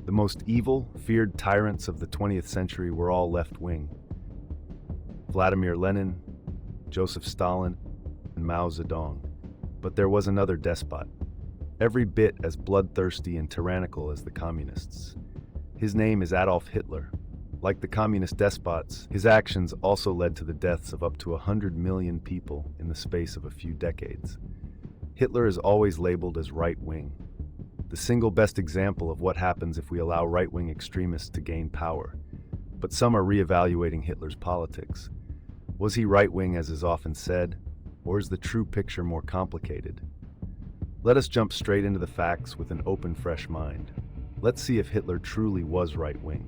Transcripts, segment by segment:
The most evil, feared tyrants of the 20th century were all left-wing. Vladimir Lenin, Joseph Stalin, and Mao Zedong. But there was another despot, every bit as bloodthirsty and tyrannical as the communists. His name is Adolf Hitler. Like the communist despots, his actions also led to the deaths of up to 100 million people in the space of a few decades. Hitler is always labeled as right-wing, the single best example of what happens if we allow right-wing extremists to gain power. But some are re-evaluating Hitler's politics. Was he right-wing as is often said, or is the true picture more complicated? Let us jump straight into the facts with an open, fresh mind. Let's see if Hitler truly was right-wing.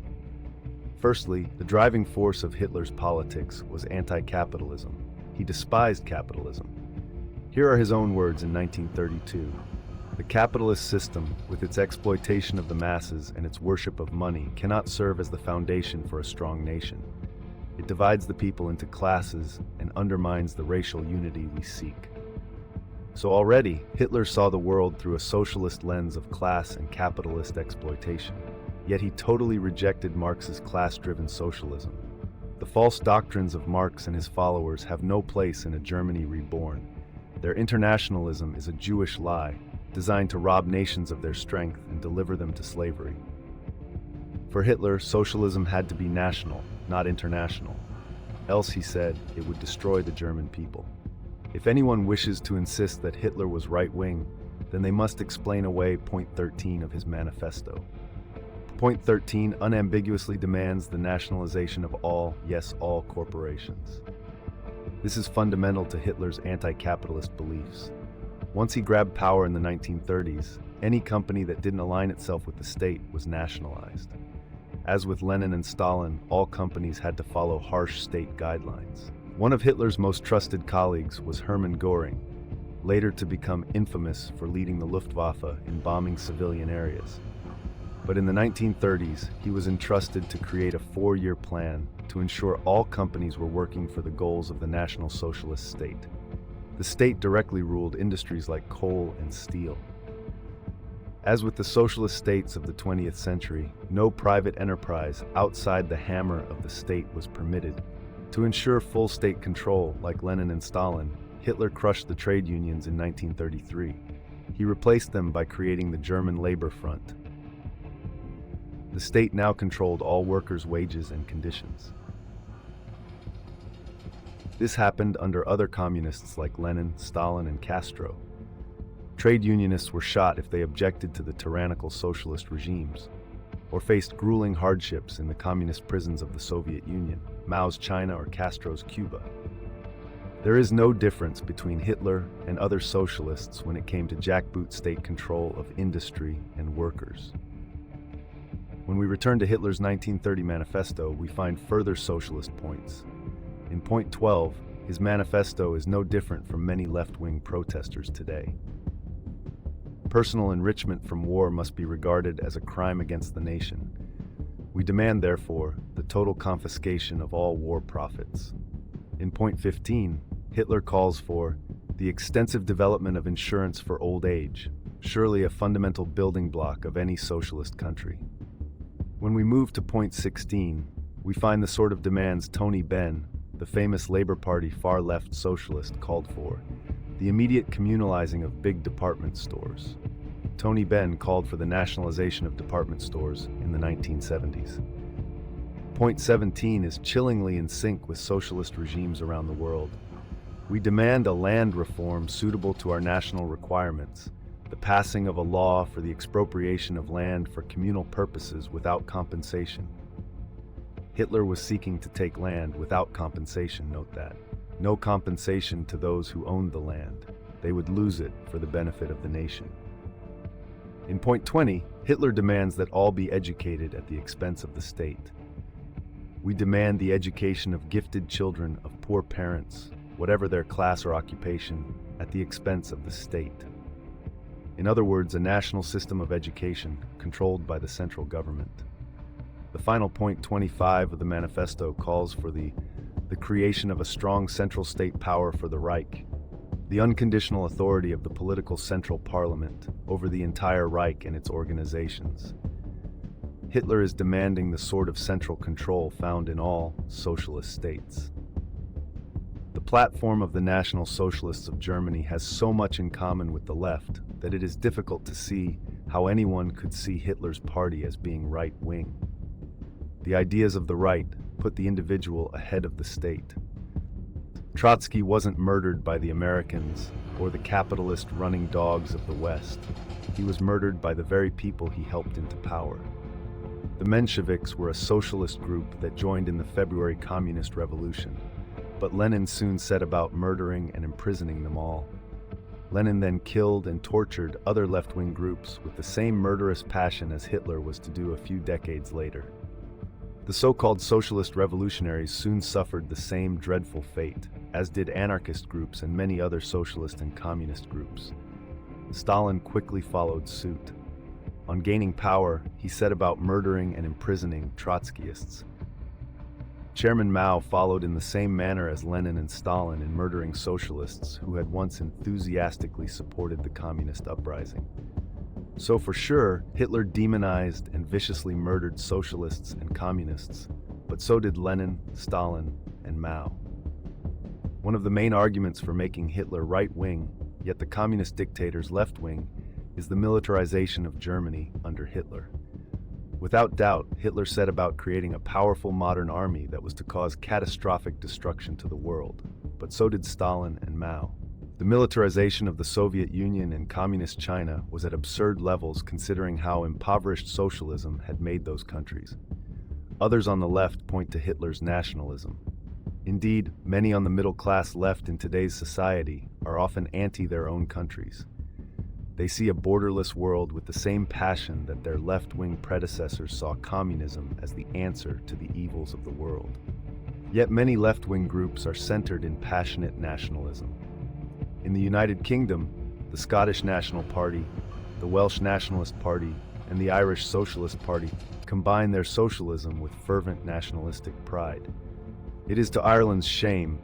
Firstly, the driving force of Hitler's politics was anti-capitalism. He despised capitalism. Here are his own words in 1932. The capitalist system, with its exploitation of the masses and its worship of money, cannot serve as the foundation for a strong nation. It divides the people into classes and undermines the racial unity we seek. So already, Hitler saw the world through a socialist lens of class and capitalist exploitation. Yet he totally rejected Marx's class-driven socialism. The false doctrines of Marx and his followers have no place in a Germany reborn. Their internationalism is a Jewish lie, designed to rob nations of their strength and deliver them to slavery. For Hitler, socialism had to be national, not international. Else, he said, it would destroy the German people. If anyone wishes to insist that Hitler was right-wing, then they must explain away point 13 of his manifesto. Point 13 unambiguously demands the nationalization of all, yes, all corporations. This is fundamental to Hitler's anti-capitalist beliefs. Once he grabbed power in the 1930s, any company that didn't align itself with the state was nationalized. As with Lenin and Stalin, all companies had to follow harsh state guidelines. One of Hitler's most trusted colleagues was Hermann Göring, later to become infamous for leading the Luftwaffe in bombing civilian areas. But in the 1930s, he was entrusted to create a 4-year plan to ensure all companies were working for the goals of the National Socialist state. The state directly ruled industries like coal and steel. As with the socialist states of the 20th century, no private enterprise outside the hammer of the state was permitted. To ensure full state control, like Lenin and Stalin, Hitler crushed the trade unions in 1933. He replaced them by creating the German Labor Front. The state now controlled all workers' wages and conditions. This happened under other communists like Lenin, Stalin, and Castro. Trade unionists were shot if they objected to the tyrannical socialist regimes, or faced grueling hardships in the communist prisons of the Soviet Union, Mao's China, or Castro's Cuba. There is no difference between Hitler and other socialists when it came to jackboot state control of industry and workers. When we return to Hitler's 1930 manifesto, we find further socialist points. In point 12, his manifesto is no different from many left-wing protesters today. Personal enrichment from war must be regarded as a crime against the nation. We demand, therefore, the total confiscation of all war profits. In point 15, Hitler calls for the extensive development of insurance for old age, surely a fundamental building block of any socialist country. When we move to point 16, we find the sort of demands Tony Benn, the famous Labour Party far-left socialist, called for: the immediate communalizing of big department stores. Tony Benn called for the nationalization of department stores in the 1970s. Point 17 is chillingly in sync with socialist regimes around the world. We demand a land reform suitable to our national requirements, the passing of a law for the expropriation of land for communal purposes without compensation. Hitler was seeking to take land without compensation, note that. No compensation to those who owned the land. They would lose it for the benefit of the nation. In point 20, Hitler demands that all be educated at the expense of the state. We demand the education of gifted children of poor parents, whatever their class or occupation, at the expense of the state. In other words, a national system of education controlled by the central government. The final point 25 of the manifesto calls for the creation of a strong central state power for the Reich, the unconditional authority of the political central parliament over the entire Reich and its organizations. Hitler is demanding the sort of central control found in all socialist states. The platform of the National Socialists of Germany has so much in common with the left that it is difficult to see how anyone could see Hitler's party as being right-wing. The ideas of the right put the individual ahead of the state. Trotsky wasn't murdered by the Americans or the capitalist running dogs of the West. He was murdered by the very people he helped into power. The Mensheviks were a socialist group that joined in the February Communist Revolution, but Lenin soon set about murdering and imprisoning them all. Lenin then killed and tortured other left-wing groups with the same murderous passion as Hitler was to do a few decades later. The so-called socialist revolutionaries soon suffered the same dreadful fate, as did anarchist groups and many other socialist and communist groups. Stalin quickly followed suit. On gaining power, he set about murdering and imprisoning Trotskyists. Chairman Mao followed in the same manner as Lenin and Stalin in murdering socialists who had once enthusiastically supported the communist uprising. So for sure, Hitler demonized and viciously murdered socialists and communists, but so did Lenin, Stalin, and Mao. One of the main arguments for making Hitler right-wing, yet the communist dictators left-wing, is the militarization of Germany under Hitler. Without doubt, Hitler set about creating a powerful modern army that was to cause catastrophic destruction to the world, but so did Stalin and Mao. The militarization of the Soviet Union and Communist China was at absurd levels considering how impoverished socialism had made those countries. Others on the left point to Hitler's nationalism. Indeed, many on the middle-class left in today's society are often anti their own countries. They see a borderless world with the same passion that their left-wing predecessors saw communism as the answer to the evils of the world. Yet many left-wing groups are centered in passionate nationalism. In the United Kingdom, the Scottish National Party, the Welsh Nationalist Party, and the Irish Socialist Party combine their socialism with fervent nationalistic pride. It is to Ireland's shame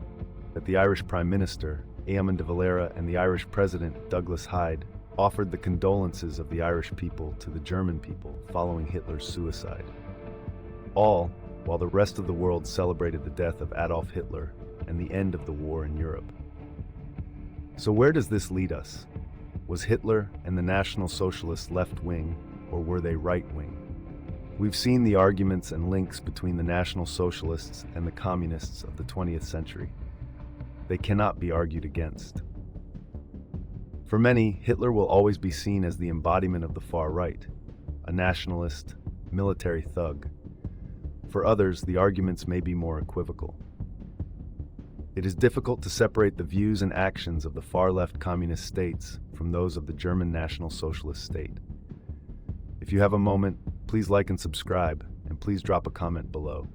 that the Irish Prime Minister, Eamon de Valera, and the Irish President, Douglas Hyde, offered the condolences of the Irish people to the German people following Hitler's suicide. All while the rest of the world celebrated the death of Adolf Hitler and the end of the war in Europe. So where does this lead us? Was Hitler and the National Socialists left-wing, or were they right-wing? We've seen the arguments and links between the National Socialists and the Communists of the 20th century. They cannot be argued against. For many, Hitler will always be seen as the embodiment of the far right, a nationalist, military thug. For others, the arguments may be more equivocal. It is difficult to separate the views and actions of the far-left communist states from those of the German National Socialist state. If you have a moment, please like and subscribe, and please drop a comment below.